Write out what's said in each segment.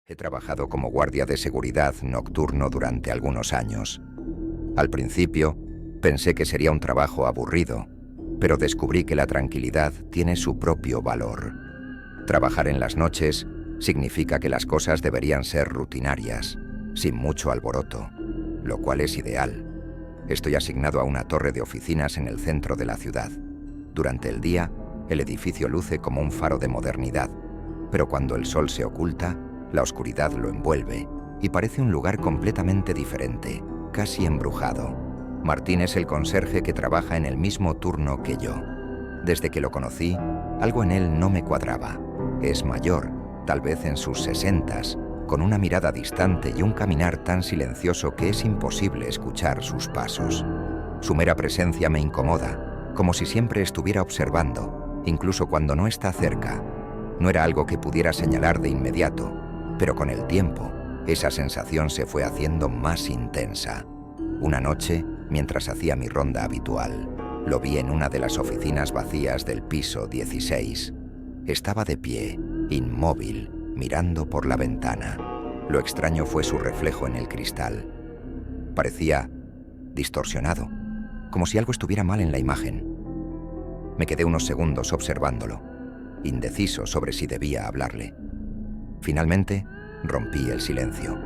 He trabajado como guardia de seguridad nocturno durante algunos años. Al principio, pensé que sería un trabajo aburrido, pero descubrí que la tranquilidad tiene su propio valor. Trabajar en las noches significa que las cosas deberían ser rutinarias, sin mucho alboroto, lo cual es ideal. Estoy asignado a una torre de oficinas en el centro de la ciudad. Durante el día, el edificio luce como un faro de modernidad, pero cuando el sol se oculta, la oscuridad lo envuelve y parece un lugar completamente diferente, casi embrujado. Martín es el conserje que trabaja en el mismo turno que yo. Desde que lo conocí, algo en él no me cuadraba. Es mayor, tal vez en sus 60s, con una mirada distante y un caminar tan silencioso que es imposible escuchar sus pasos. Su mera presencia me incomoda, como si siempre estuviera observando, incluso cuando no está cerca. No era algo que pudiera señalar de inmediato, pero con el tiempo, esa sensación se fue haciendo más intensa. Una noche, mientras hacía mi ronda habitual, lo vi en una de las oficinas vacías del piso 16. Estaba de pie, inmóvil, mirando por la ventana. Lo extraño fue su reflejo en el cristal. Parecía distorsionado, como si algo estuviera mal en la imagen. Me quedé unos segundos observándolo, indeciso sobre si debía hablarle. Finalmente, rompí el silencio.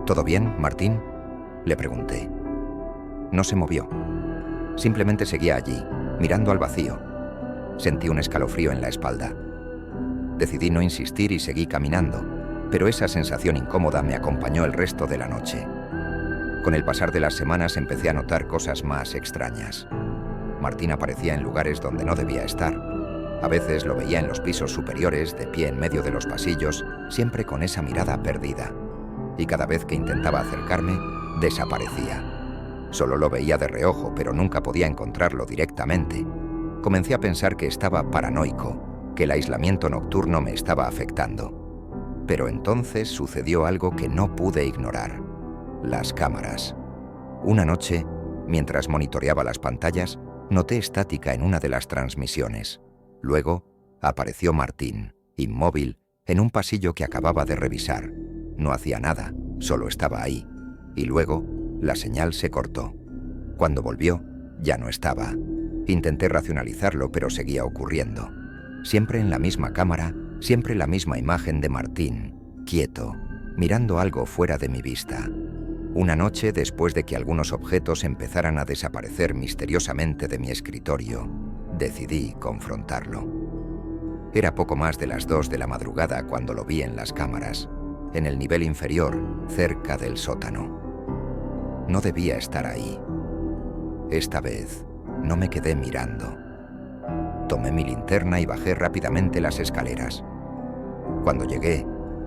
¿Todo bien, Martín?, le pregunté. No se movió. Simplemente seguía allí, mirando al vacío. Sentí un escalofrío en la espalda. Decidí no insistir y seguí caminando, pero esa sensación incómoda me acompañó el resto de la noche. Con el pasar de las semanas empecé a notar cosas más extrañas. Martín aparecía en lugares donde no debía estar. A veces lo veía en los pisos superiores, de pie en medio de los pasillos, siempre con esa mirada perdida. Y cada vez que intentaba acercarme, desaparecía. Solo lo veía de reojo, pero nunca podía encontrarlo directamente. Comencé a pensar que estaba paranoico, que el aislamiento nocturno me estaba afectando. Pero entonces sucedió algo que no pude ignorar: las cámaras. Una noche, mientras monitoreaba las pantallas, noté estática en una de las transmisiones. Luego, apareció Martín, inmóvil, en un pasillo que acababa de revisar. No hacía nada, solo estaba ahí. Y luego, la señal se cortó. Cuando volvió, ya no estaba. Intenté racionalizarlo, pero seguía ocurriendo. Siempre en la misma cámara, siempre la misma imagen de Martín, quieto, mirando algo fuera de mi vista. Una noche, después de que algunos objetos empezaran a desaparecer misteriosamente de mi escritorio, decidí confrontarlo. Era poco más de las 2 de la madrugada cuando lo vi en las cámaras, en el nivel inferior, cerca del sótano. No debía estar ahí. Esta vez, no me quedé mirando. Tomé mi linterna y bajé rápidamente las escaleras. Cuando llegué,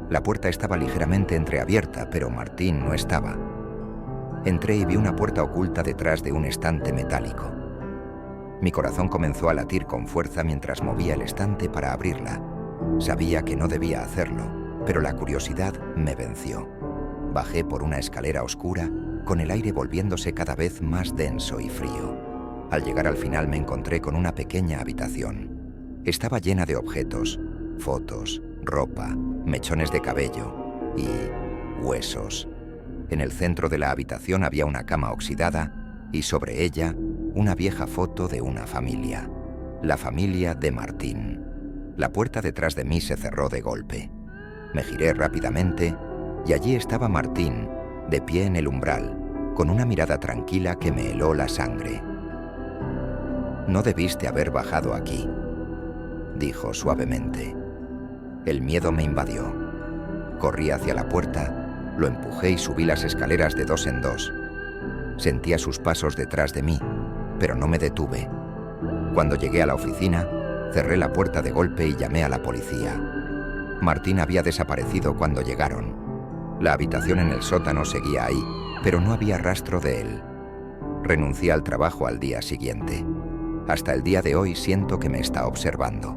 la puerta estaba ligeramente entreabierta, pero Martín no estaba. Entré y vi una puerta oculta detrás de un estante metálico. Mi corazón comenzó a latir con fuerza mientras movía el estante para abrirla. Sabía que no debía hacerlo, pero la curiosidad me venció. Bajé por una escalera oscura, con el aire volviéndose cada vez más denso y frío. Al llegar al final me encontré con una pequeña habitación. Estaba llena de objetos, fotos, ropa, mechones de cabello y huesos. En el centro de la habitación había una cama oxidada y sobre ella una vieja foto de una familia. La familia de Martín. La puerta detrás de mí se cerró de golpe. Me giré rápidamente y allí estaba Martín, de pie en el umbral, con una mirada tranquila que me heló la sangre. «No debiste haber bajado aquí», dijo suavemente. El miedo me invadió. Corrí hacia la puerta, lo empujé y subí las escaleras de 2 en 2. Sentía sus pasos detrás de mí, pero no me detuve. Cuando llegué a la oficina, cerré la puerta de golpe y llamé a la policía. Martín había desaparecido cuando llegaron. La habitación en el sótano seguía ahí, pero no había rastro de él. Renuncié al trabajo al día siguiente. Hasta el día de hoy siento que me está observando.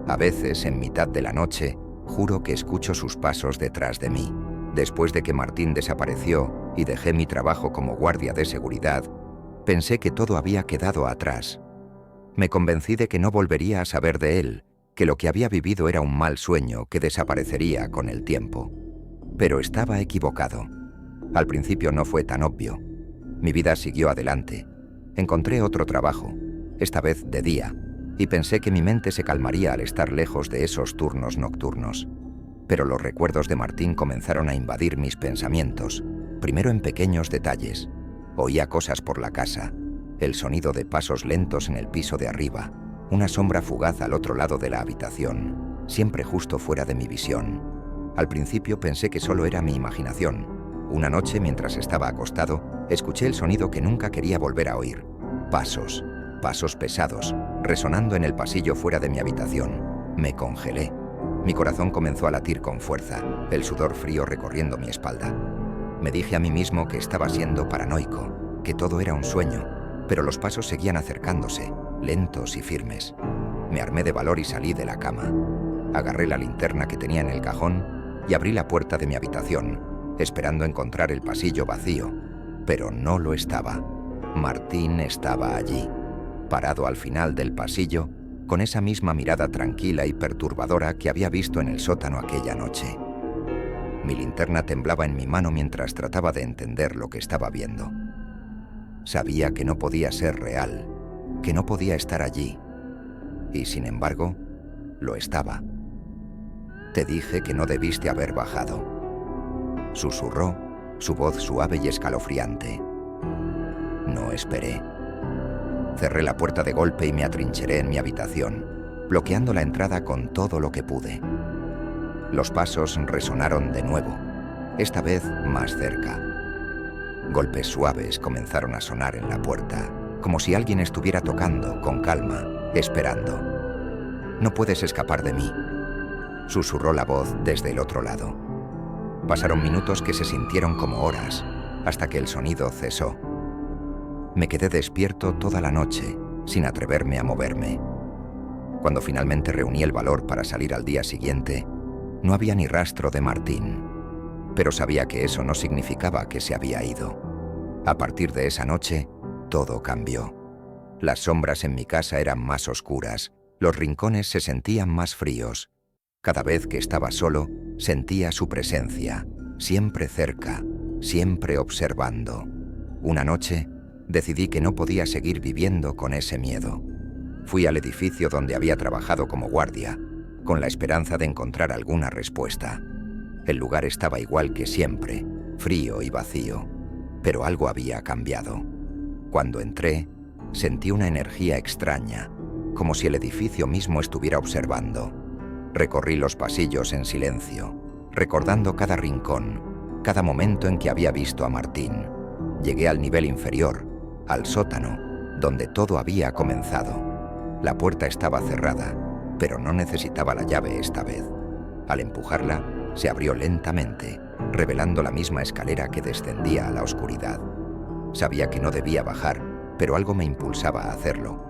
A veces, en mitad de la noche, juro que escucho sus pasos detrás de mí. Después de que Martín desapareció y dejé mi trabajo como guardia de seguridad, pensé que todo había quedado atrás. Me convencí de que no volvería a saber de él que lo que había vivido era un mal sueño que desaparecería con el tiempo. Pero estaba equivocado. Al principio no fue tan obvio. Mi vida siguió adelante. Encontré otro trabajo, esta vez de día, y pensé que mi mente se calmaría al estar lejos de esos turnos nocturnos. Pero los recuerdos de Martín comenzaron a invadir mis pensamientos, primero en pequeños detalles. Oía cosas por la casa, el sonido de pasos lentos en el piso de arriba, una sombra fugaz al otro lado de la habitación, siempre justo fuera de mi visión. Al principio pensé que solo era mi imaginación. Una noche, mientras estaba acostado, escuché el sonido que nunca quería volver a oír. Pasos pesados, resonando en el pasillo fuera de mi habitación. Me congelé. Mi corazón comenzó a latir con fuerza, el sudor frío recorriendo mi espalda. Me dije a mí mismo que estaba siendo paranoico, que todo era un sueño, pero los pasos seguían acercándose, lentos y firmes. Me armé de valor y salí de la cama. Agarré la linterna que tenía en el cajón y abrí la puerta de mi habitación, esperando encontrar el pasillo vacío, pero no lo estaba. Martín estaba allí, parado al final del pasillo, con esa misma mirada tranquila y perturbadora que había visto en el sótano aquella noche. Mi linterna temblaba en mi mano mientras trataba de entender lo que estaba viendo. Sabía que no podía ser real, que no podía estar allí. Y sin embargo, lo estaba. Te dije que no debiste haber bajado. Susurró, su voz suave y escalofriante. No esperé. Cerré la puerta de golpe y me atrincheré en mi habitación, bloqueando la entrada con todo lo que pude. Los pasos resonaron de nuevo, esta vez más cerca. Golpes suaves comenzaron a sonar en la puerta, como si alguien estuviera tocando con calma, esperando. No puedes escapar de mí, susurró la voz desde el otro lado. Pasaron minutos que se sintieron como horas, hasta que el sonido cesó. Me quedé despierto toda la noche, sin atreverme a moverme. Cuando finalmente reuní el valor para salir al día siguiente, no había ni rastro de Martín, pero sabía que eso no significaba que se había ido. A partir de esa noche, todo cambió. Las sombras en mi casa eran más oscuras, los rincones se sentían más fríos. Cada vez que estaba solo, sentía su presencia, siempre cerca, siempre observando. Una noche, decidí que no podía seguir viviendo con ese miedo. Fui al edificio donde había trabajado como guardia, con la esperanza de encontrar alguna respuesta. El lugar estaba igual que siempre, frío y vacío, pero algo había cambiado. Cuando entré, sentí una energía extraña, como si el edificio mismo estuviera observando. Recorrí los pasillos en silencio, recordando cada rincón, cada momento en que había visto a Martín. Llegué al nivel inferior, al sótano, donde todo había comenzado. La puerta estaba cerrada, pero no necesitaba la llave esta vez. Al empujarla, se abrió lentamente, revelando la misma escalera que descendía a la oscuridad. Sabía que no debía bajar, pero algo me impulsaba a hacerlo.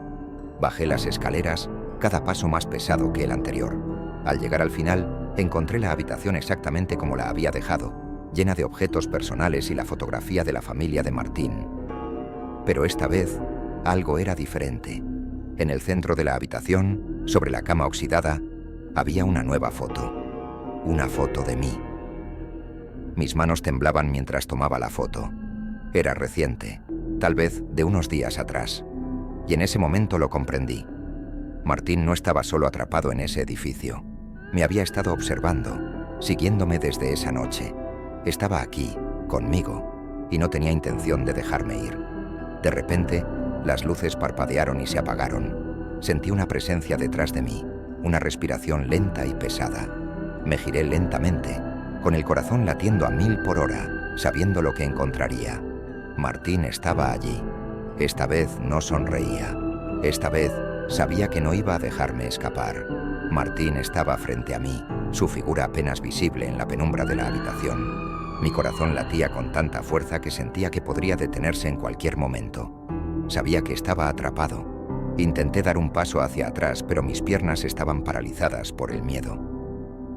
Bajé las escaleras, cada paso más pesado que el anterior. Al llegar al final, encontré la habitación exactamente como la había dejado, llena de objetos personales y la fotografía de la familia de Martín. Pero esta vez, algo era diferente. En el centro de la habitación, sobre la cama oxidada, había una nueva foto. Una foto de mí. Mis manos temblaban mientras tomaba la foto. Era reciente, tal vez de unos días atrás. Y en ese momento lo comprendí. Martín no estaba solo atrapado en ese edificio. Me había estado observando, siguiéndome desde esa noche. Estaba aquí, conmigo, y no tenía intención de dejarme ir. De repente, las luces parpadearon y se apagaron. Sentí una presencia detrás de mí, una respiración lenta y pesada. Me giré lentamente, con el corazón latiendo a 1000 por hora, sabiendo lo que encontraría. Martín estaba allí. Esta vez no sonreía. Esta vez sabía que no iba a dejarme escapar. Martín estaba frente a mí, su figura apenas visible en la penumbra de la habitación. Mi corazón latía con tanta fuerza que sentía que podría detenerse en cualquier momento. Sabía que estaba atrapado. Intenté dar un paso hacia atrás, pero mis piernas estaban paralizadas por el miedo.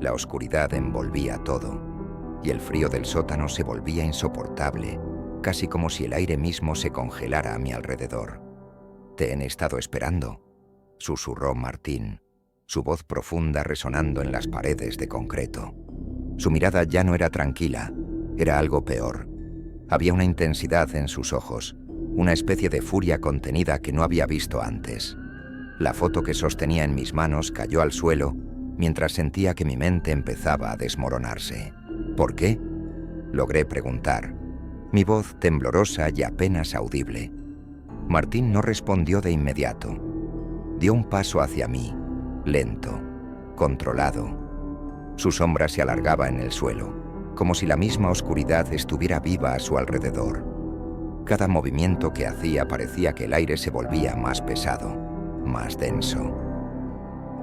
La oscuridad envolvía todo, y el frío del sótano se volvía insoportable, casi como si el aire mismo se congelara a mi alrededor. «Te he estado esperando», susurró Martín. su voz profunda resonando en las paredes de concreto. Su mirada ya no era tranquila, era algo peor. Había una intensidad en sus ojos, una especie de furia contenida que no había visto antes. La foto que sostenía en mis manos cayó al suelo mientras sentía que mi mente empezaba a desmoronarse. ¿Por qué? Logré preguntar, mi voz temblorosa y apenas audible. Martín no respondió de inmediato. Dio un paso hacia mí, lento, controlado. Su sombra se alargaba en el suelo, como si la misma oscuridad estuviera viva a su alrededor. Cada movimiento que hacía parecía que el aire se volvía más pesado, más denso.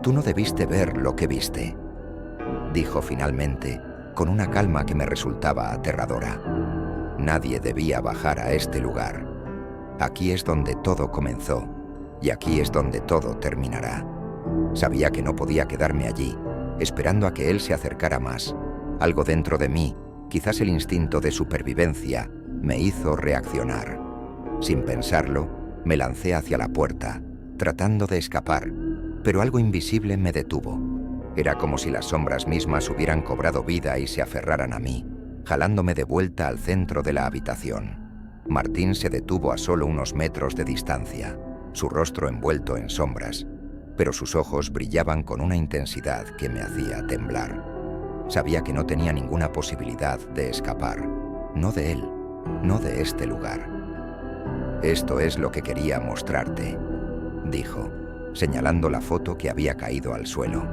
«Tú no debiste ver lo que viste», dijo finalmente, con una calma que me resultaba aterradora. «Nadie debía bajar a este lugar. Aquí es donde todo comenzó, y aquí es donde todo terminará». Sabía que no podía quedarme allí, esperando a que él se acercara más. Algo dentro de mí, quizás el instinto de supervivencia, me hizo reaccionar. Sin pensarlo, me lancé hacia la puerta, tratando de escapar, pero algo invisible me detuvo. Era como si las sombras mismas hubieran cobrado vida y se aferraran a mí, jalándome de vuelta al centro de la habitación. Martín se detuvo a solo unos metros de distancia, su rostro envuelto en sombras, pero sus ojos brillaban con una intensidad que me hacía temblar. Sabía que no tenía ninguna posibilidad de escapar, no de él, no de este lugar. «Esto es lo que quería mostrarte», dijo, señalando la foto que había caído al suelo.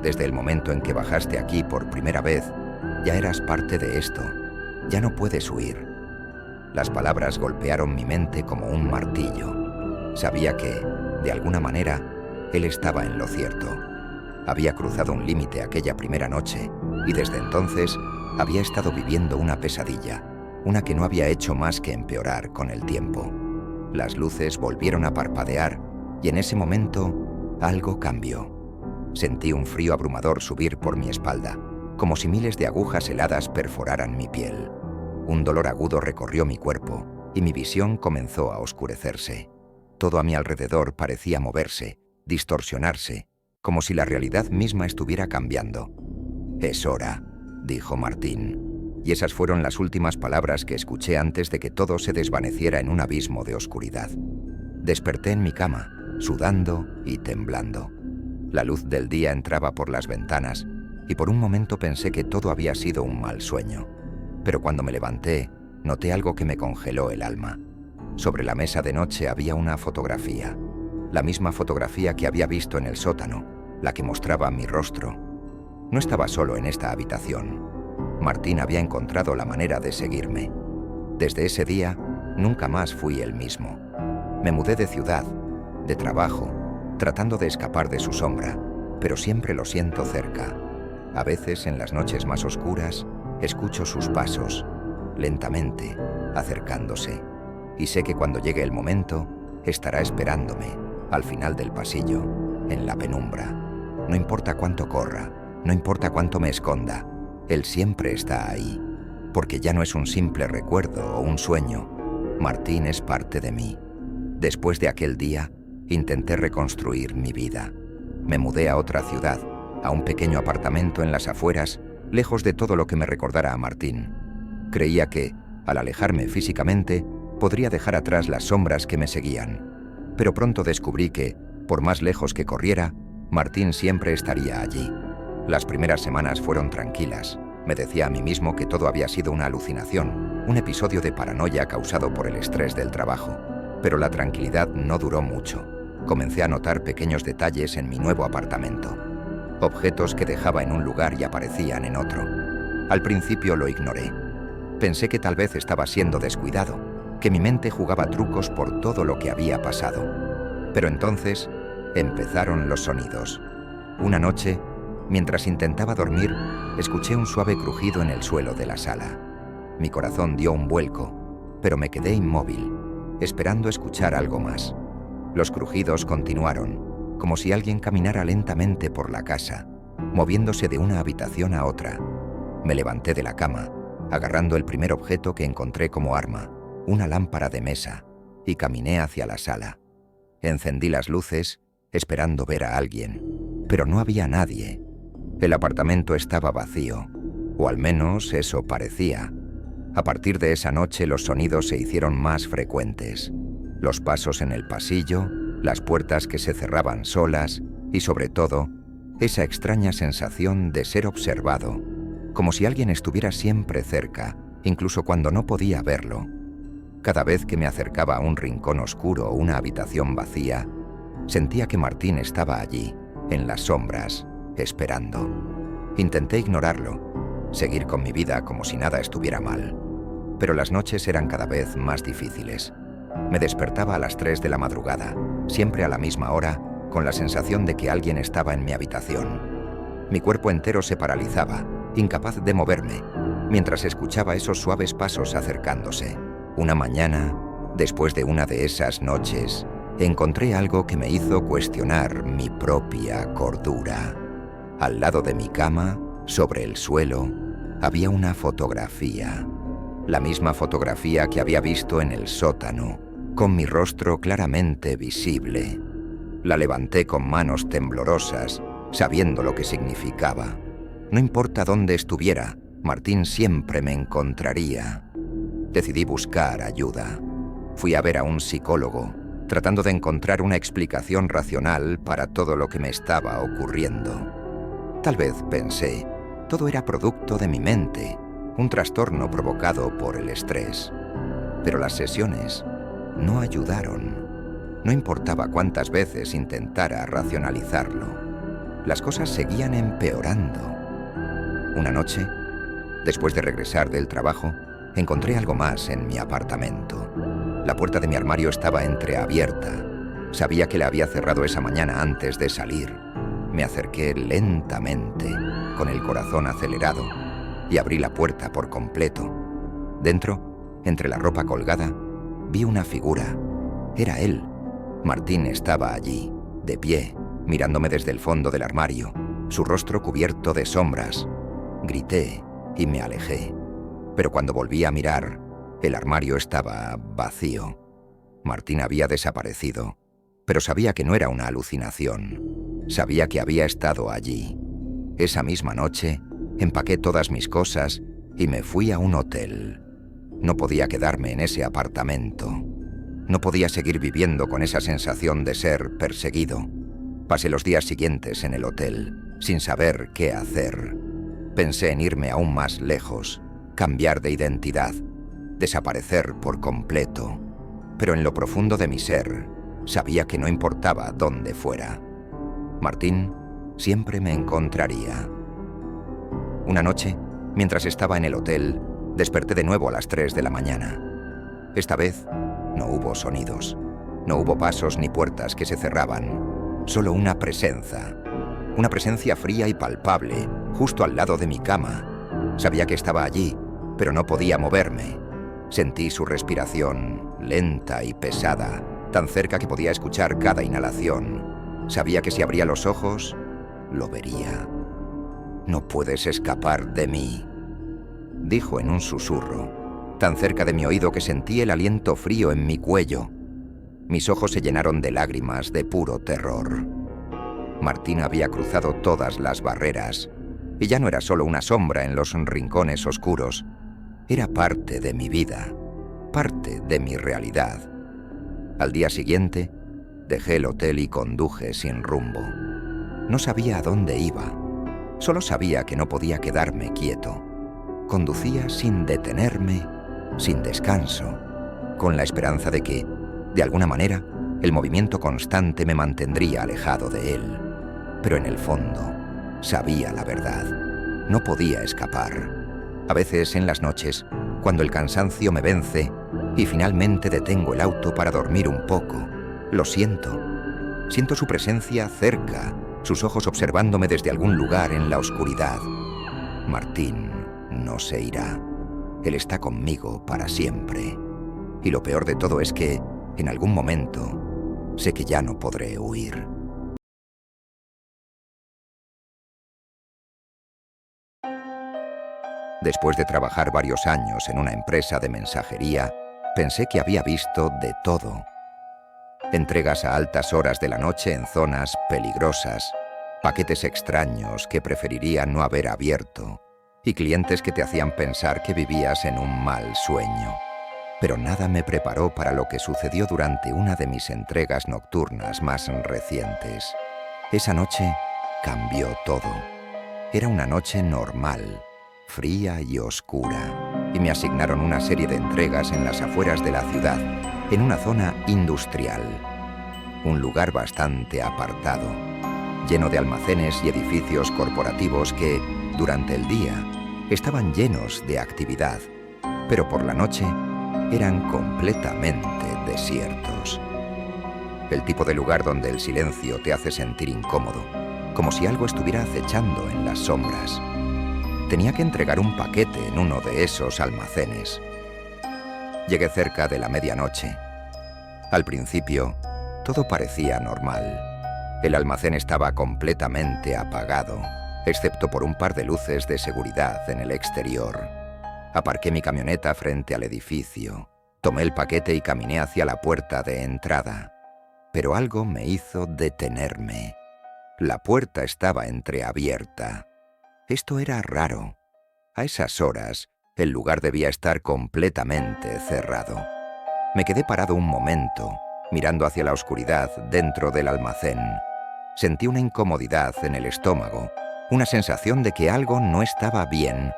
«Desde el momento en que bajaste aquí por primera vez, ya eras parte de esto. Ya no puedes huir». Las palabras golpearon mi mente como un martillo. Sabía que, de alguna manera, él estaba en lo cierto. Había cruzado un límite aquella primera noche y desde entonces había estado viviendo una pesadilla, una que no había hecho más que empeorar con el tiempo. Las luces volvieron a parpadear y en ese momento algo cambió. Sentí un frío abrumador subir por mi espalda, como si miles de agujas heladas perforaran mi piel. Un dolor agudo recorrió mi cuerpo y mi visión comenzó a oscurecerse. Todo a mi alrededor parecía moverse, distorsionarse, como si la realidad misma estuviera cambiando. «Es hora», dijo Martín, y esas fueron las últimas palabras que escuché antes de que todo se desvaneciera en un abismo de oscuridad. Desperté en mi cama, sudando y temblando. La luz del día entraba por las ventanas y por un momento pensé que todo había sido un mal sueño. Pero cuando me levanté, noté algo que me congeló el alma. Sobre la mesa de noche había una fotografía. La misma fotografía que había visto en el sótano, la que mostraba mi rostro. No estaba solo en esta habitación. Martín había encontrado la manera de seguirme. Desde ese día, nunca más fui el mismo. Me mudé de ciudad, de trabajo, tratando de escapar de su sombra, pero siempre lo siento cerca. A veces, en las noches más oscuras, escucho sus pasos, lentamente, acercándose, y sé que cuando llegue el momento, estará esperándome, al final del pasillo, en la penumbra. No importa cuánto corra, no importa cuánto me esconda, él siempre está ahí, porque ya no es un simple recuerdo o un sueño. Martín es parte de mí. Después de aquel día, intenté reconstruir mi vida. Me mudé a otra ciudad, a un pequeño apartamento en las afueras, lejos de todo lo que me recordara a Martín. Creía que, al alejarme físicamente, podría dejar atrás las sombras que me seguían. Pero pronto descubrí que, por más lejos que corriera, Martín siempre estaría allí. Las primeras semanas fueron tranquilas. Me decía a mí mismo que todo había sido una alucinación, un episodio de paranoia causado por el estrés del trabajo. Pero la tranquilidad no duró mucho. Comencé a notar pequeños detalles en mi nuevo apartamento. Objetos que dejaba en un lugar y aparecían en otro. Al principio lo ignoré. Pensé que tal vez estaba siendo descuidado, que mi mente jugaba trucos por todo lo que había pasado. Pero entonces empezaron los sonidos. Una noche, mientras intentaba dormir, escuché un suave crujido en el suelo de la sala. Mi corazón dio un vuelco, pero me quedé inmóvil, esperando escuchar algo más. Los crujidos continuaron, como si alguien caminara lentamente por la casa, moviéndose de una habitación a otra. Me levanté de la cama, agarrando el primer objeto que encontré como arma, una lámpara de mesa, y caminé hacia la sala. Encendí las luces, esperando ver a alguien, pero no había nadie. El apartamento estaba vacío, o al menos eso parecía. A partir de esa noche los sonidos se hicieron más frecuentes. Los pasos en el pasillo, las puertas que se cerraban solas y, sobre todo, esa extraña sensación de ser observado, como si alguien estuviera siempre cerca, incluso cuando no podía verlo. Cada vez que me acercaba a un rincón oscuro o una habitación vacía, sentía que Martín estaba allí, en las sombras, esperando. Intenté ignorarlo, seguir con mi vida como si nada estuviera mal. Pero las noches eran cada vez más difíciles. Me despertaba a las 3 de la madrugada, siempre a la misma hora, con la sensación de que alguien estaba en mi habitación. Mi cuerpo entero se paralizaba, incapaz de moverme, mientras escuchaba esos suaves pasos acercándose. Una mañana, después de una de esas noches, encontré algo que me hizo cuestionar mi propia cordura. Al lado de mi cama, sobre el suelo, había una fotografía. La misma fotografía que había visto en el sótano, con mi rostro claramente visible. La levanté con manos temblorosas, sabiendo lo que significaba. No importa dónde estuviera, Martín siempre me encontraría. Decidí buscar ayuda. Fui a ver a un psicólogo, tratando de encontrar una explicación racional para todo lo que me estaba ocurriendo. Tal vez, pensé, todo era producto de mi mente, un trastorno provocado por el estrés. Pero las sesiones no ayudaron. No importaba cuántas veces intentara racionalizarlo. Las cosas seguían empeorando. Una noche, después de regresar del trabajo, encontré algo más en mi apartamento. La puerta de mi armario estaba entreabierta. Sabía que la había cerrado esa mañana antes de salir. Me acerqué lentamente, con el corazón acelerado, y abrí la puerta por completo. Dentro, entre la ropa colgada, vi una figura. Era él. Martín estaba allí, de pie, mirándome desde el fondo del armario, su rostro cubierto de sombras. Grité y me alejé. Pero cuando volví a mirar, el armario estaba vacío. Martín había desaparecido, pero sabía que no era una alucinación. Sabía que había estado allí. Esa misma noche, empaqué todas mis cosas y me fui a un hotel. No podía quedarme en ese apartamento. No podía seguir viviendo con esa sensación de ser perseguido. Pasé los días siguientes en el hotel, sin saber qué hacer. Pensé en irme aún más lejos, cambiar de identidad, desaparecer por completo. Pero en lo profundo de mi ser, sabía que no importaba dónde fuera. Martín siempre me encontraría. Una noche, mientras estaba en el hotel, desperté de nuevo a las 3 de la mañana. Esta vez, no hubo sonidos. No hubo pasos ni puertas que se cerraban. Solo una presencia. Una presencia fría y palpable, justo al lado de mi cama. Sabía que estaba allí, pero no podía moverme. Sentí su respiración, lenta y pesada, tan cerca que podía escuchar cada inhalación. Sabía que si abría los ojos, lo vería. «No puedes escapar de mí», dijo en un susurro, tan cerca de mi oído que sentí el aliento frío en mi cuello. Mis ojos se llenaron de lágrimas de puro terror. Martín había cruzado todas las barreras, y ya no era solo una sombra en los rincones oscuros. Era parte de mi vida, parte de mi realidad. Al día siguiente, dejé el hotel y conduje sin rumbo. No sabía a dónde iba. Solo sabía que no podía quedarme quieto. Conducía sin detenerme, sin descanso, con la esperanza de que, de alguna manera, el movimiento constante me mantendría alejado de él. Pero en el fondo, sabía la verdad. No podía escapar. A veces en las noches, cuando el cansancio me vence y finalmente detengo el auto para dormir un poco, lo siento. Siento su presencia cerca, sus ojos observándome desde algún lugar en la oscuridad. Martín no se irá. Él está conmigo para siempre. Y lo peor de todo es que, en algún momento, sé que ya no podré huir. Después de trabajar varios años en una empresa de mensajería, pensé que había visto de todo. Entregas a altas horas de la noche en zonas peligrosas, paquetes extraños que preferiría no haber abierto y clientes que te hacían pensar que vivías en un mal sueño. Pero nada me preparó para lo que sucedió durante una de mis entregas nocturnas más recientes. Esa noche cambió todo. Era una noche normal, fría y oscura, y me asignaron una serie de entregas en las afueras de la ciudad, en una zona industrial. Un lugar bastante apartado, lleno de almacenes y edificios corporativos que, durante el día, estaban llenos de actividad, pero por la noche eran completamente desiertos. El tipo de lugar donde el silencio te hace sentir incómodo, como si algo estuviera acechando en las sombras. Tenía que entregar un paquete en uno de esos almacenes. Llegué cerca de la medianoche. Al principio, todo parecía normal. El almacén estaba completamente apagado, excepto por un par de luces de seguridad en el exterior. Aparqué mi camioneta frente al edificio, tomé el paquete y caminé hacia la puerta de entrada. Pero algo me hizo detenerme. La puerta estaba entreabierta. Esto era raro. A esas horas, el lugar debía estar completamente cerrado. Me quedé parado un momento, mirando hacia la oscuridad dentro del almacén. Sentí una incomodidad en el estómago, una sensación de que algo no estaba bien,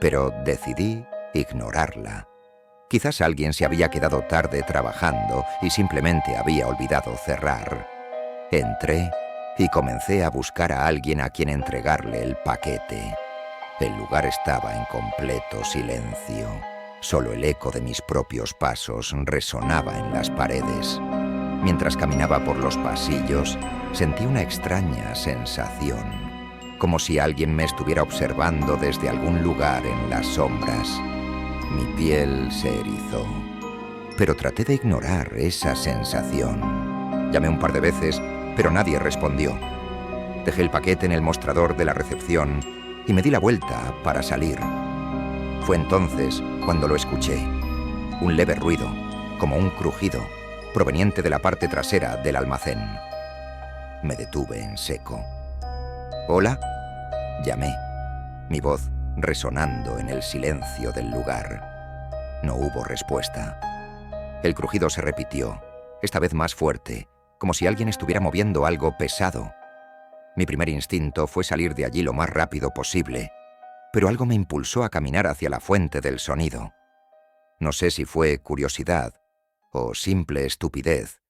pero decidí ignorarla. Quizás alguien se había quedado tarde trabajando y simplemente había olvidado cerrar. Entré y comencé a buscar a alguien a quien entregarle el paquete. El lugar estaba en completo silencio. Solo el eco de mis propios pasos resonaba en las paredes. Mientras caminaba por los pasillos, sentí una extraña sensación, como si alguien me estuviera observando desde algún lugar en las sombras. Mi piel se erizó, pero traté de ignorar esa sensación. Llamé un par de veces, pero nadie respondió. Dejé el paquete en el mostrador de la recepción y me di la vuelta para salir. Fue entonces cuando lo escuché. Un leve ruido, como un crujido, proveniente de la parte trasera del almacén. Me detuve en seco. «¿Hola?», llamé, mi voz resonando en el silencio del lugar. No hubo respuesta. El crujido se repitió, esta vez más fuerte, como si alguien estuviera moviendo algo pesado. Mi primer instinto fue salir de allí lo más rápido posible, pero algo me impulsó a caminar hacia la fuente del sonido. No sé si fue curiosidad o simple estupidez,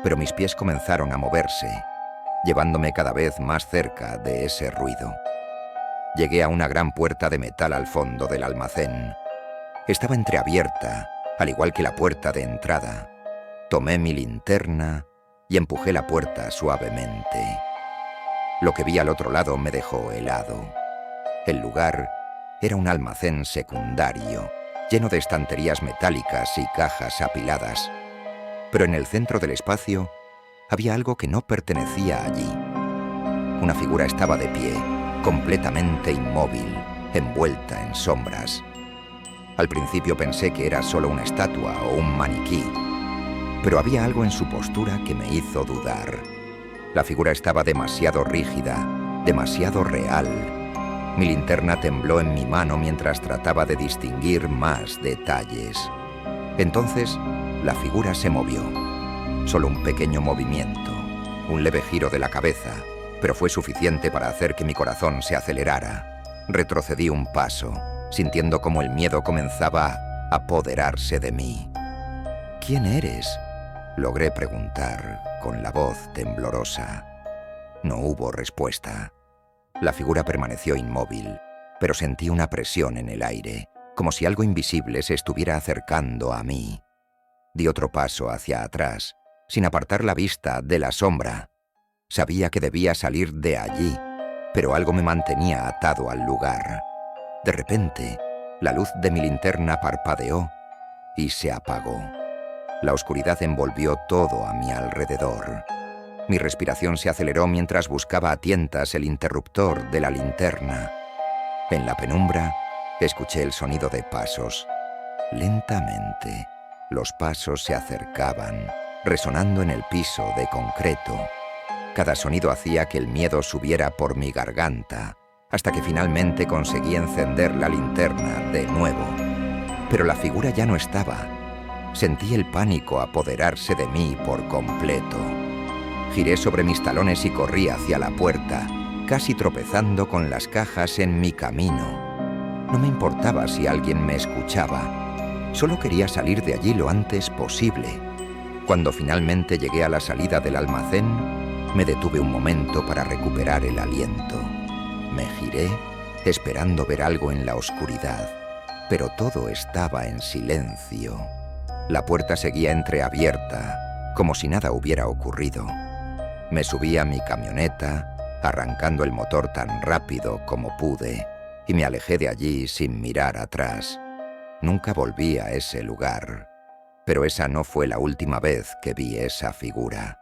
pero mis pies comenzaron a moverse, llevándome cada vez más cerca de ese ruido. Llegué a una gran puerta de metal al fondo del almacén. Estaba entreabierta, al igual que la puerta de entrada. Tomé mi linterna y empujé la puerta suavemente. Lo que vi al otro lado me dejó helado. El lugar era un almacén secundario, lleno de estanterías metálicas y cajas apiladas. Pero en el centro del espacio había algo que no pertenecía allí. Una figura estaba de pie, completamente inmóvil, envuelta en sombras. Al principio pensé que era solo una estatua o un maniquí, pero había algo en su postura que me hizo dudar. La figura estaba demasiado rígida, demasiado real. Mi linterna tembló en mi mano mientras trataba de distinguir más detalles. Entonces, la figura se movió. Solo un pequeño movimiento, un leve giro de la cabeza, pero fue suficiente para hacer que mi corazón se acelerara. Retrocedí un paso, sintiendo como el miedo comenzaba a apoderarse de mí. «¿Quién eres?», logré preguntar con la voz temblorosa. No hubo respuesta. La figura permaneció inmóvil, pero sentí una presión en el aire, como si algo invisible se estuviera acercando a mí. Di otro paso hacia atrás, sin apartar la vista de la sombra. Sabía que debía salir de allí, pero algo me mantenía atado al lugar. De repente, la luz de mi linterna parpadeó y se apagó. La oscuridad envolvió todo a mi alrededor. Mi respiración se aceleró mientras buscaba a tientas el interruptor de la linterna. En la penumbra, escuché el sonido de pasos. Lentamente, los pasos se acercaban, resonando en el piso de concreto. Cada sonido hacía que el miedo subiera por mi garganta, hasta que finalmente conseguí encender la linterna de nuevo. Pero la figura ya no estaba. Sentí el pánico apoderarse de mí por completo. Giré sobre mis talones y corrí hacia la puerta, casi tropezando con las cajas en mi camino. No me importaba si alguien me escuchaba. Solo quería salir de allí lo antes posible. Cuando finalmente llegué a la salida del almacén, me detuve un momento para recuperar el aliento. Me giré, esperando ver algo en la oscuridad, pero todo estaba en silencio. La puerta seguía entreabierta, como si nada hubiera ocurrido. Me subí a mi camioneta, arrancando el motor tan rápido como pude, y me alejé de allí sin mirar atrás. Nunca volví a ese lugar, pero esa no fue la última vez que vi esa figura.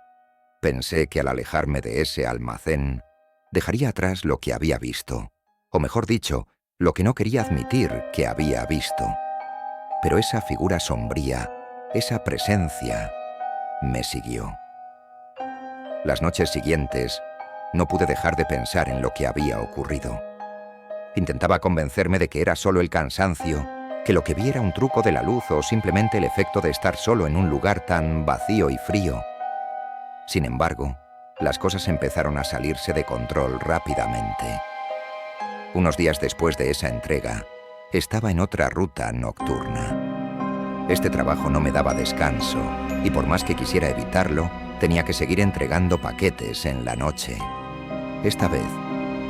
Pensé que al alejarme de ese almacén, dejaría atrás lo que había visto, o mejor dicho, lo que no quería admitir que había visto. Pero esa figura sombría, esa presencia, me siguió. Las noches siguientes, no pude dejar de pensar en lo que había ocurrido. Intentaba convencerme de que era solo el cansancio, que lo que vi era un truco de la luz o simplemente el efecto de estar solo en un lugar tan vacío y frío. Sin embargo, las cosas empezaron a salirse de control rápidamente. Unos días después de esa entrega, estaba en otra ruta nocturna. Este trabajo no me daba descanso, y por más que quisiera evitarlo, tenía que seguir entregando paquetes en la noche. Esta vez,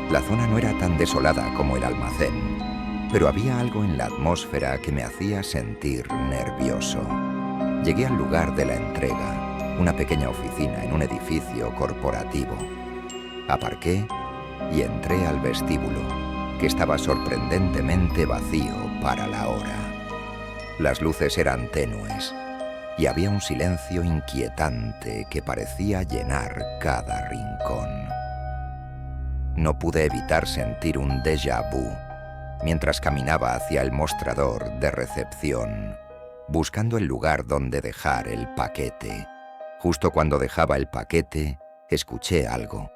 la zona no era tan desolada como el almacén, pero había algo en la atmósfera que me hacía sentir nervioso. Llegué al lugar de la entrega, una pequeña oficina en un edificio corporativo. Aparqué y entré al vestíbulo, que estaba sorprendentemente vacío para la hora. Las luces eran tenues y había un silencio inquietante que parecía llenar cada rincón. No pude evitar sentir un déjà vu mientras caminaba hacia el mostrador de recepción, buscando el lugar donde dejar el paquete. Justo cuando dejaba el paquete, escuché algo.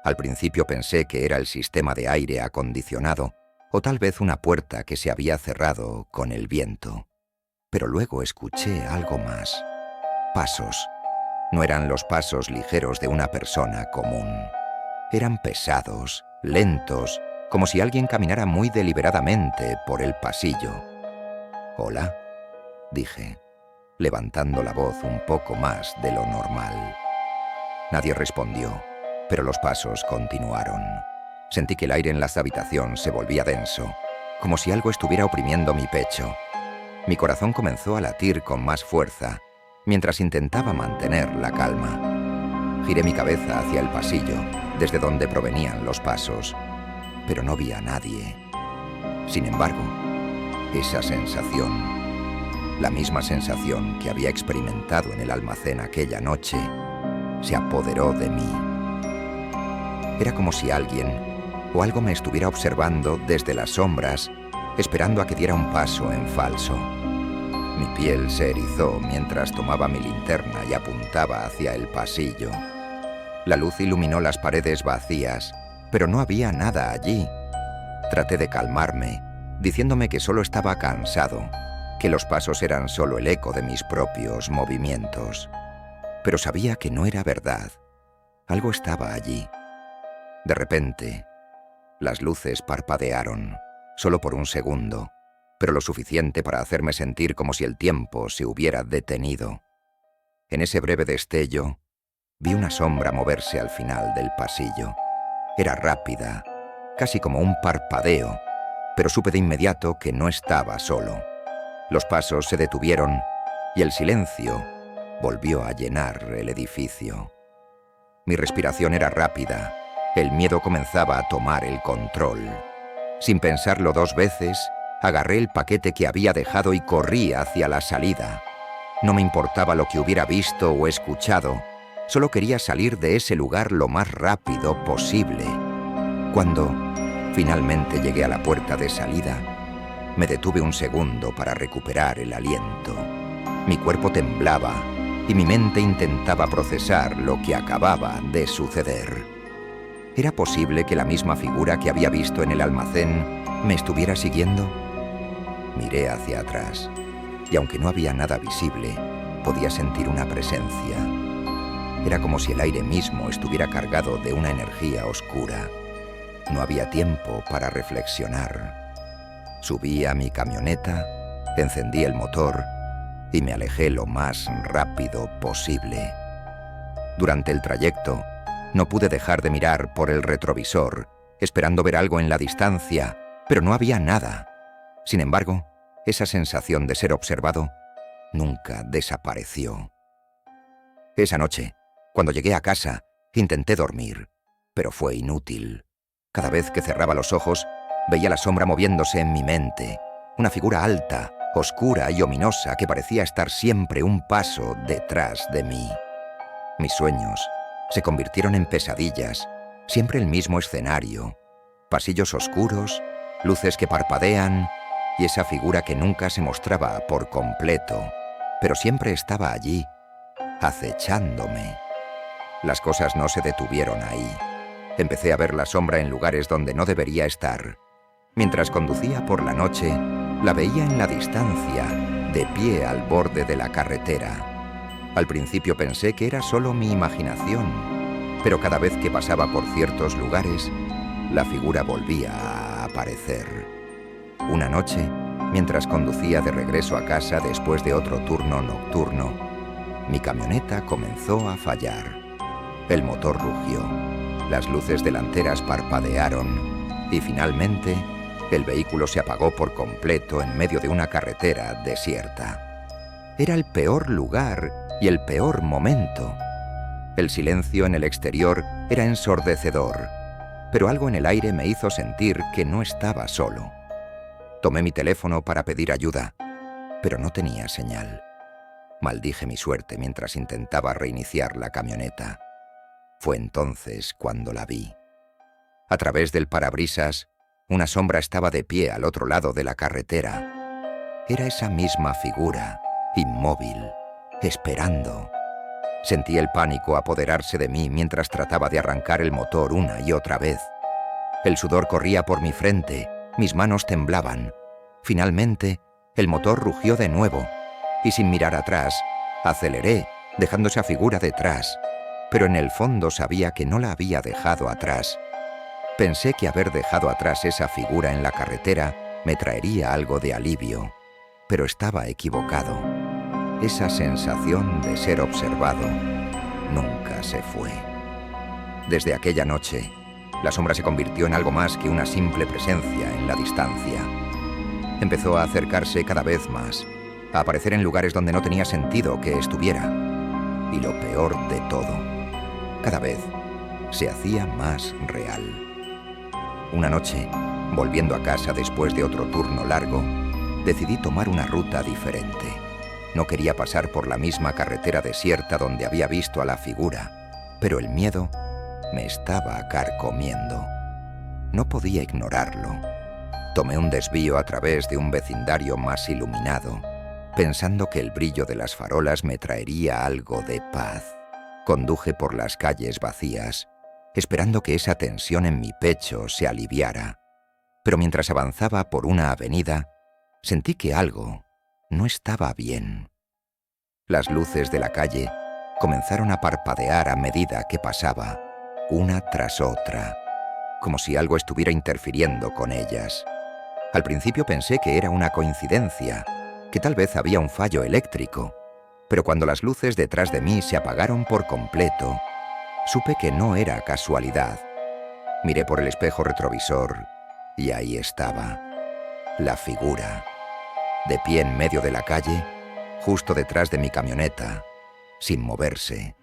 Al principio pensé que era el sistema de aire acondicionado o tal vez una puerta que se había cerrado con el viento. Pero luego escuché algo más. Pasos. No eran los pasos ligeros de una persona común. Eran pesados, lentos, como si alguien caminara muy deliberadamente por el pasillo. «Hola», dije, levantando la voz un poco más de lo normal. Nadie respondió, pero los pasos continuaron. Sentí que el aire en la habitación se volvía denso, como si algo estuviera oprimiendo mi pecho. Mi corazón comenzó a latir con más fuerza, mientras intentaba mantener la calma. Giré mi cabeza hacia el pasillo, desde donde provenían los pasos, pero no vi a nadie. Sin embargo, esa sensación, la misma sensación que había experimentado en el almacén aquella noche, se apoderó de mí. Era como si alguien o algo me estuviera observando desde las sombras, esperando a que diera un paso en falso. Mi piel se erizó mientras tomaba mi linterna y apuntaba hacia el pasillo. La luz iluminó las paredes vacías, pero no había nada allí. Traté de calmarme, diciéndome que solo estaba cansado, que los pasos eran solo el eco de mis propios movimientos. Pero sabía que no era verdad. Algo estaba allí. De repente, las luces parpadearon, solo por un segundo, pero lo suficiente para hacerme sentir como si el tiempo se hubiera detenido. En ese breve destello, vi una sombra moverse al final del pasillo. Era rápida, casi como un parpadeo, pero supe de inmediato que no estaba solo. Los pasos se detuvieron y el silencio volvió a llenar el edificio. Mi respiración era rápida. El miedo comenzaba a tomar el control. Sin pensarlo dos veces, agarré el paquete que había dejado y corrí hacia la salida. No me importaba lo que hubiera visto o escuchado, solo quería salir de ese lugar lo más rápido posible. Cuando finalmente llegué a la puerta de salida, me detuve un segundo para recuperar el aliento. Mi cuerpo temblaba y mi mente intentaba procesar lo que acababa de suceder. ¿Era posible que la misma figura que había visto en el almacén me estuviera siguiendo? Miré hacia atrás, y aunque no había nada visible, podía sentir una presencia. Era como si el aire mismo estuviera cargado de una energía oscura. No había tiempo para reflexionar. Subí a mi camioneta, encendí el motor y me alejé lo más rápido posible. Durante el trayecto, no pude dejar de mirar por el retrovisor, esperando ver algo en la distancia, pero no había nada. Sin embargo, esa sensación de ser observado nunca desapareció. Esa noche, cuando llegué a casa, intenté dormir, pero fue inútil. Cada vez que cerraba los ojos, veía la sombra moviéndose en mi mente, una figura alta, oscura y ominosa que parecía estar siempre un paso detrás de mí. Mis sueños se convirtieron en pesadillas, siempre el mismo escenario, pasillos oscuros, luces que parpadean y esa figura que nunca se mostraba por completo, pero siempre estaba allí, acechándome. Las cosas no se detuvieron ahí. Empecé a ver la sombra en lugares donde no debería estar. Mientras conducía por la noche, la veía en la distancia, de pie al borde de la carretera. Al principio pensé que era solo mi imaginación, pero cada vez que pasaba por ciertos lugares, la figura volvía a aparecer. Una noche, mientras conducía de regreso a casa después de otro turno nocturno, mi camioneta comenzó a fallar. El motor rugió, las luces delanteras parpadearon y finalmente el vehículo se apagó por completo en medio de una carretera desierta. Era el peor lugar y el peor momento. El silencio en el exterior era ensordecedor, pero algo en el aire me hizo sentir que no estaba solo. Tomé mi teléfono para pedir ayuda, pero no tenía señal. Maldije mi suerte mientras intentaba reiniciar la camioneta. Fue entonces cuando la vi. A través del parabrisas, una sombra estaba de pie al otro lado de la carretera. Era esa misma figura, inmóvil, esperando. Sentí el pánico apoderarse de mí mientras trataba de arrancar el motor una y otra vez. El sudor corría por mi frente, mis manos temblaban. Finalmente, el motor rugió de nuevo, y sin mirar atrás, aceleré, dejando esa figura detrás. Pero en el fondo sabía que no la había dejado atrás. Pensé que haber dejado atrás esa figura en la carretera me traería algo de alivio, pero estaba equivocado. Esa sensación de ser observado nunca se fue. Desde aquella noche, la sombra se convirtió en algo más que una simple presencia en la distancia. Empezó a acercarse cada vez más, a aparecer en lugares donde no tenía sentido que estuviera. Y lo peor de todo, cada vez se hacía más real. Una noche, volviendo a casa después de otro turno largo, decidí tomar una ruta diferente. No quería pasar por la misma carretera desierta donde había visto a la figura, pero el miedo me estaba carcomiendo. No podía ignorarlo. Tomé un desvío a través de un vecindario más iluminado, pensando que el brillo de las farolas me traería algo de paz. Conduje por las calles vacías, esperando que esa tensión en mi pecho se aliviara. Pero mientras avanzaba por una avenida, sentí que algo no estaba bien. Las luces de la calle comenzaron a parpadear a medida que pasaba, una tras otra, como si algo estuviera interfiriendo con ellas. Al principio pensé que era una coincidencia, que tal vez había un fallo eléctrico, pero cuando las luces detrás de mí se apagaron por completo, supe que no era casualidad. Miré por el espejo retrovisor y ahí estaba, la figura, de pie en medio de la calle, justo detrás de mi camioneta, sin moverse.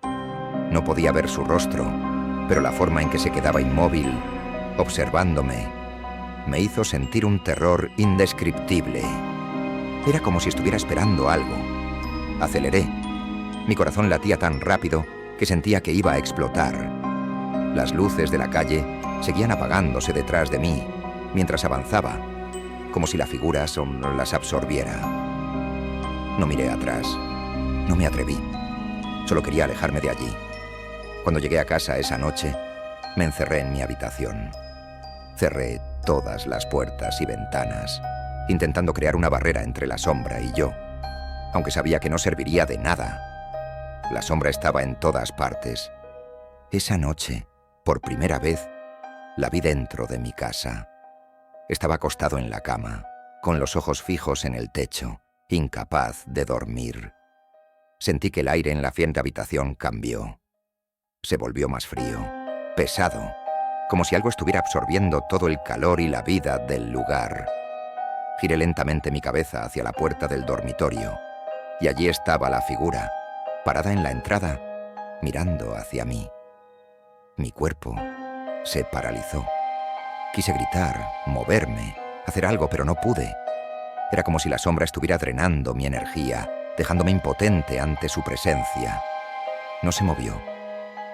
No podía ver su rostro, pero la forma en que se quedaba inmóvil, observándome, me hizo sentir un terror indescriptible. Era como si estuviera esperando algo. Aceleré. Mi corazón latía tan rápido que sentía que iba a explotar. Las luces de la calle seguían apagándose detrás de mí mientras avanzaba, como si la figura las absorbiera. No miré atrás. No me atreví. Solo quería alejarme de allí. Cuando llegué a casa esa noche, me encerré en mi habitación. Cerré todas las puertas y ventanas, intentando crear una barrera entre la sombra y yo, aunque sabía que no serviría de nada. La sombra estaba en todas partes. Esa noche, por primera vez, la vi dentro de mi casa. Estaba acostado en la cama, con los ojos fijos en el techo, incapaz de dormir. Sentí que el aire en la fría habitación cambió. Se volvió más frío, pesado, como si algo estuviera absorbiendo todo el calor y la vida del lugar. Giré lentamente mi cabeza hacia la puerta del dormitorio, y allí estaba la figura, parada en la entrada, mirando hacia mí. Mi cuerpo se paralizó. Quise gritar, moverme, hacer algo, pero no pude. Era como si la sombra estuviera drenando mi energía, dejándome impotente ante su presencia. No se movió,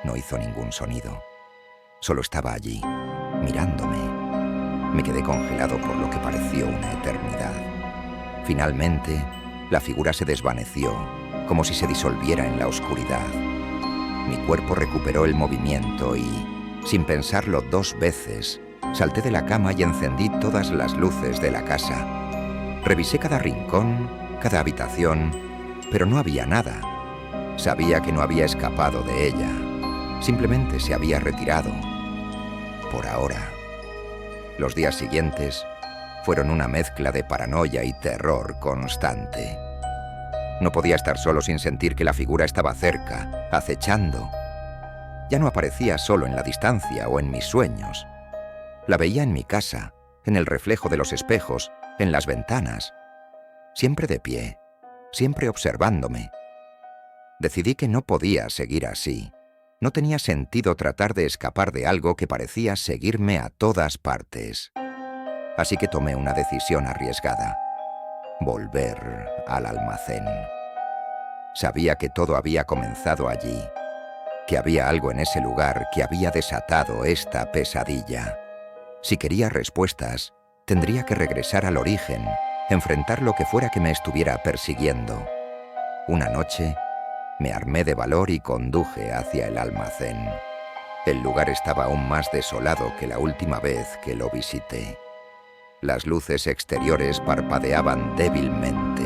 no hizo ningún sonido. Solo estaba allí, mirándome. Me quedé congelado por lo que pareció una eternidad. Finalmente, la figura se desvaneció, como si se disolviera en la oscuridad. Mi cuerpo recuperó el movimiento y, sin pensarlo 2 veces, salté de la cama y encendí todas las luces de la casa. Revisé cada rincón, cada habitación, pero no había nada. Sabía que no había escapado de ella. Simplemente se había retirado. Por ahora. Los días siguientes fueron una mezcla de paranoia y terror constante. No podía estar solo sin sentir que la figura estaba cerca, acechando. Ya no aparecía solo en la distancia o en mis sueños. La veía en mi casa, en el reflejo de los espejos, en las ventanas. Siempre de pie, siempre observándome. Decidí que no podía seguir así. No tenía sentido tratar de escapar de algo que parecía seguirme a todas partes. Así que tomé una decisión arriesgada. Volver al almacén. Sabía que todo había comenzado allí, que había algo en ese lugar que había desatado esta pesadilla. Si quería respuestas, tendría que regresar al origen, enfrentar lo que fuera que me estuviera persiguiendo. Una noche, me armé de valor y conduje hacia el almacén. El lugar estaba aún más desolado que la última vez que lo visité. Las luces exteriores parpadeaban débilmente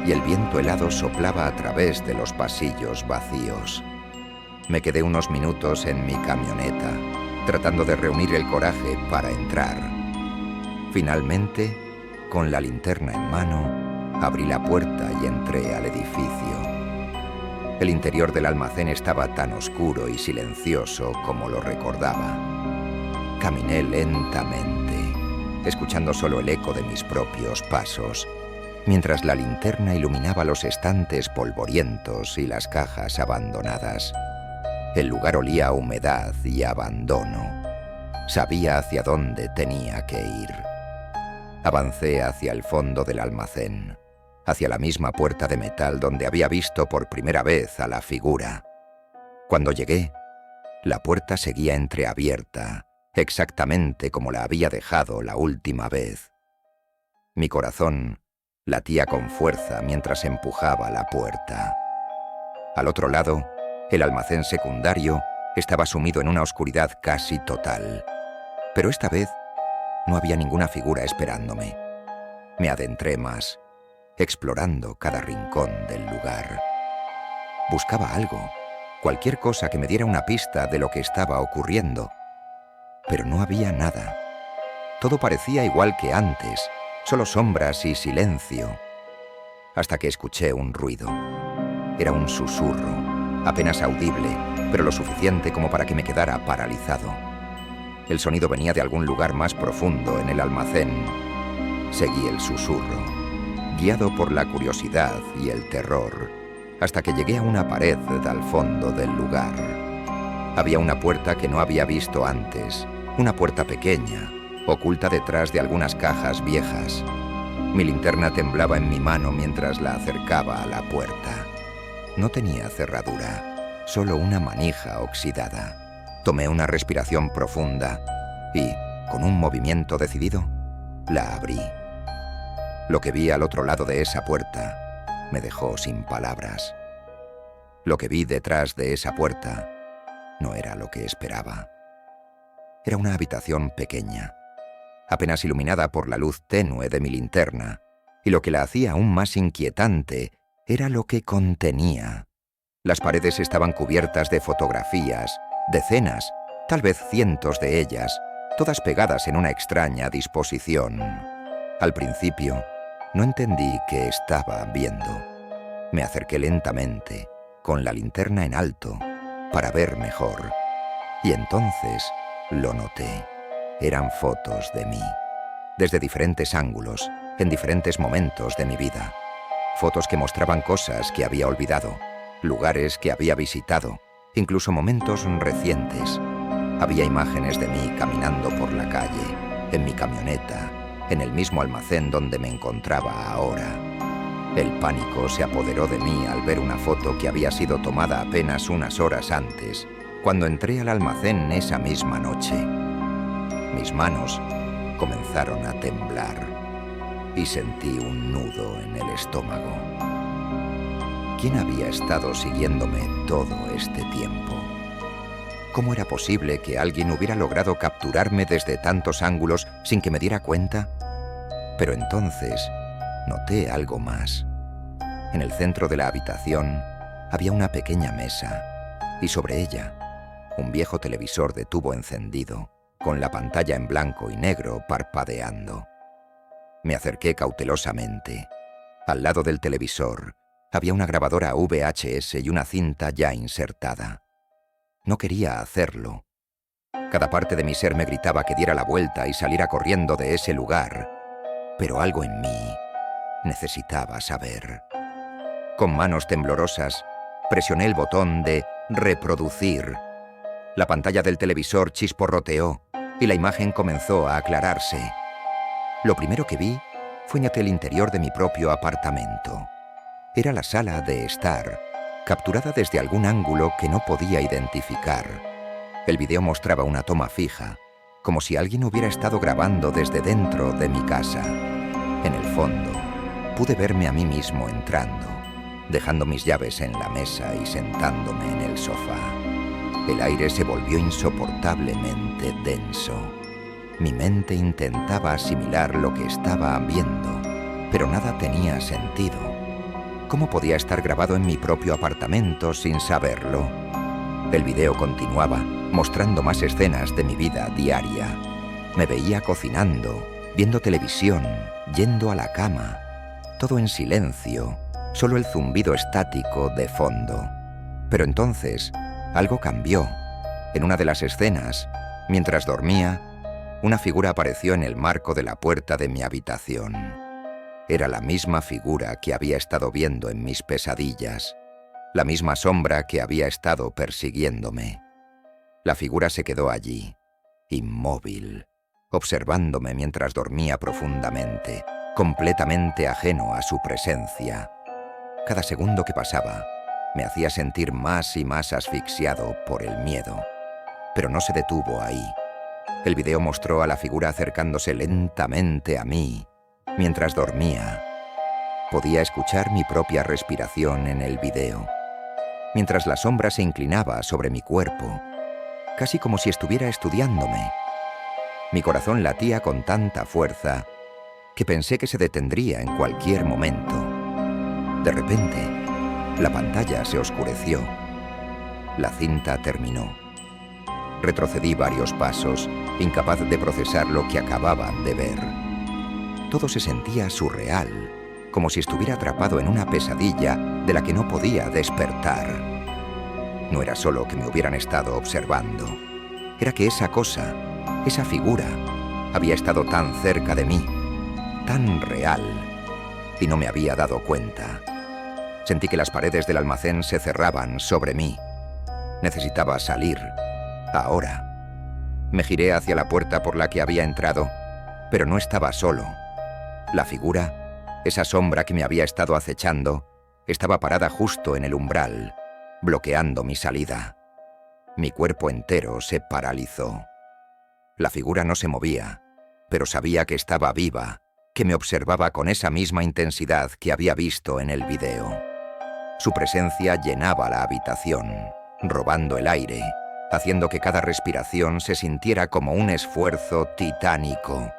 y el viento helado soplaba a través de los pasillos vacíos. Me quedé unos minutos en mi camioneta, tratando de reunir el coraje para entrar. Finalmente, con la linterna en mano, abrí la puerta y entré al edificio. El interior del almacén estaba tan oscuro y silencioso como lo recordaba. Caminé lentamente, escuchando solo el eco de mis propios pasos, mientras la linterna iluminaba los estantes polvorientos y las cajas abandonadas. El lugar olía a humedad y abandono. Sabía hacia dónde tenía que ir. Avancé hacia el fondo del almacén, hacia la misma puerta de metal donde había visto por primera vez a la figura. Cuando llegué, la puerta seguía entreabierta, exactamente como la había dejado la última vez. Mi corazón latía con fuerza mientras empujaba la puerta. Al otro lado, el almacén secundario estaba sumido en una oscuridad casi total. Pero esta vez no había ninguna figura esperándome. Me adentré más, explorando cada rincón del lugar. Buscaba algo, cualquier cosa que me diera una pista de lo que estaba ocurriendo. Pero no había nada. Todo parecía igual que antes, solo sombras y silencio. Hasta que escuché un ruido. Era un susurro, apenas audible, pero lo suficiente como para que me quedara paralizado. El sonido venía de algún lugar más profundo en el almacén. Seguí el susurro, guiado por la curiosidad y el terror, hasta que llegué a una pared al fondo del lugar. Había una puerta que no había visto antes, una puerta pequeña, oculta detrás de algunas cajas viejas. Mi linterna temblaba en mi mano mientras la acercaba a la puerta. No tenía cerradura, solo una manija oxidada. Tomé una respiración profunda y, con un movimiento decidido, la abrí. Lo que vi al otro lado de esa puerta me dejó sin palabras. Lo que vi detrás de esa puerta no era lo que esperaba. Era una habitación pequeña, apenas iluminada por la luz tenue de mi linterna, y lo que la hacía aún más inquietante era lo que contenía. Las paredes estaban cubiertas de fotografías, decenas, tal vez cientos de ellas, todas pegadas en una extraña disposición. Al principio, no entendí qué estaba viendo. Me acerqué lentamente, con la linterna en alto, para ver mejor. Y entonces lo noté. Eran fotos de mí, desde diferentes ángulos, en diferentes momentos de mi vida. Fotos que mostraban cosas que había olvidado, lugares que había visitado, incluso momentos recientes. Había imágenes de mí caminando por la calle, en mi camioneta, en el mismo almacén donde me encontraba ahora. El pánico se apoderó de mí al ver una foto que había sido tomada apenas unas horas antes, cuando entré al almacén esa misma noche. Mis manos comenzaron a temblar y sentí un nudo en el estómago. ¿Quién había estado siguiéndome todo este tiempo? ¿Cómo era posible que alguien hubiera logrado capturarme desde tantos ángulos sin que me diera cuenta? Pero entonces noté algo más. En el centro de la habitación había una pequeña mesa y sobre ella un viejo televisor de tubo encendido, con la pantalla en blanco y negro parpadeando. Me acerqué cautelosamente. Al lado del televisor había una grabadora VHS y una cinta ya insertada. No quería hacerlo. Cada parte de mi ser me gritaba que diera la vuelta y saliera corriendo de ese lugar, pero algo en mí necesitaba saber. Con manos temblorosas, presioné el botón de reproducir. La pantalla del televisor chisporroteó y la imagen comenzó a aclararse. Lo primero que vi fue el interior de mi propio apartamento. Era la sala de estar, capturada desde algún ángulo que no podía identificar. El video mostraba una toma fija, como si alguien hubiera estado grabando desde dentro de mi casa. En el fondo, pude verme a mí mismo entrando, dejando mis llaves en la mesa y sentándome en el sofá. El aire se volvió insoportablemente denso. Mi mente intentaba asimilar lo que estaba viendo, pero nada tenía sentido. ¿Cómo podía estar grabado en mi propio apartamento sin saberlo? El video continuaba, mostrando más escenas de mi vida diaria. Me veía cocinando, viendo televisión, yendo a la cama. Todo en silencio, solo el zumbido estático de fondo. Pero entonces, algo cambió. En una de las escenas, mientras dormía, una figura apareció en el marco de la puerta de mi habitación. Era la misma figura que había estado viendo en mis pesadillas, la misma sombra que había estado persiguiéndome. La figura se quedó allí, inmóvil, observándome mientras dormía profundamente, completamente ajeno a su presencia. Cada segundo que pasaba me hacía sentir más y más asfixiado por el miedo, pero no se detuvo ahí. El video mostró a la figura acercándose lentamente a mí mientras dormía. Podía escuchar mi propia respiración en el video, mientras la sombra se inclinaba sobre mi cuerpo, casi como si estuviera estudiándome. Mi corazón latía con tanta fuerza que pensé que se detendría en cualquier momento. De repente, la pantalla se oscureció. La cinta terminó. Retrocedí varios pasos, incapaz de procesar lo que acababan de ver. Todo se sentía surreal, como si estuviera atrapado en una pesadilla de la que no podía despertar. No era solo que me hubieran estado observando, era que esa cosa, esa figura, había estado tan cerca de mí, tan real, y no me había dado cuenta. Sentí que las paredes del almacén se cerraban sobre mí. Necesitaba salir, ahora. Me giré hacia la puerta por la que había entrado, pero no estaba solo. La figura, esa sombra que me había estado acechando, estaba parada justo en el umbral, bloqueando mi salida. Mi cuerpo entero se paralizó. La figura no se movía, pero sabía que estaba viva, que me observaba con esa misma intensidad que había visto en el video. Su presencia llenaba la habitación, robando el aire, haciendo que cada respiración se sintiera como un esfuerzo titánico.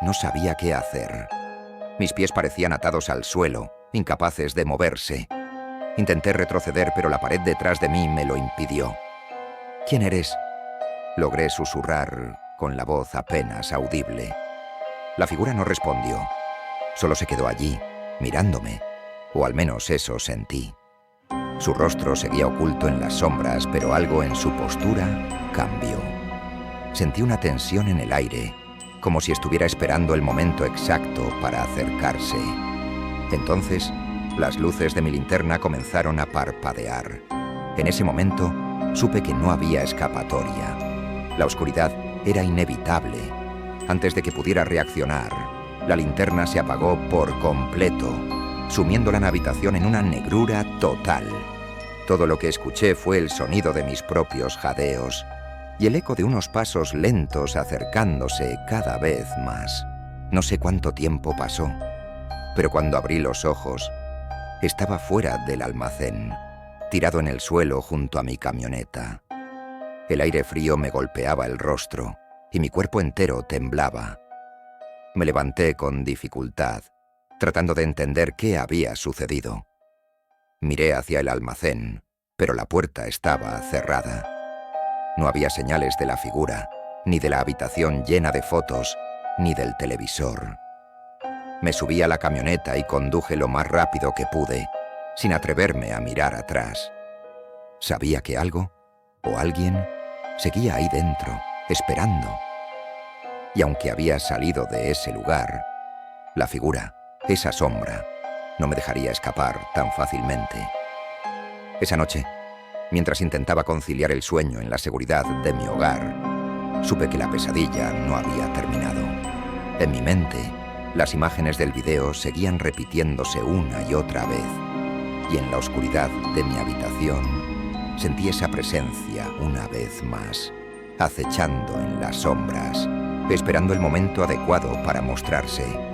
No sabía qué hacer. Mis pies parecían atados al suelo, incapaces de moverse. Intenté retroceder, pero la pared detrás de mí me lo impidió. «¿Quién eres?», logré susurrar con la voz apenas audible. La figura no respondió. Solo se quedó allí, mirándome, o al menos eso sentí. Su rostro seguía oculto en las sombras, pero algo en su postura cambió. Sentí una tensión en el aire, como si estuviera esperando el momento exacto para acercarse. Entonces, las luces de mi linterna comenzaron a parpadear. En ese momento, supe que no había escapatoria. La oscuridad era inevitable. Antes de que pudiera reaccionar, la linterna se apagó por completo, sumiendo la habitación en una negrura total. Todo lo que escuché fue el sonido de mis propios jadeos y el eco de unos pasos lentos acercándose cada vez más. No sé cuánto tiempo pasó, pero cuando abrí los ojos, estaba fuera del almacén, tirado en el suelo junto a mi camioneta. El aire frío me golpeaba el rostro y mi cuerpo entero temblaba. Me levanté con dificultad, tratando de entender qué había sucedido. Miré hacia el almacén, pero la puerta estaba cerrada. No había señales de la figura, ni de la habitación llena de fotos, ni del televisor. Me subí a la camioneta y conduje lo más rápido que pude, sin atreverme a mirar atrás. Sabía que algo, o alguien, seguía ahí dentro, esperando. Y aunque había salido de ese lugar, la figura, esa sombra, no me dejaría escapar tan fácilmente. Esa noche, mientras intentaba conciliar el sueño en la seguridad de mi hogar, supe que la pesadilla no había terminado. En mi mente, las imágenes del video seguían repitiéndose una y otra vez, y en la oscuridad de mi habitación sentí esa presencia una vez más, acechando en las sombras, esperando el momento adecuado para mostrarse.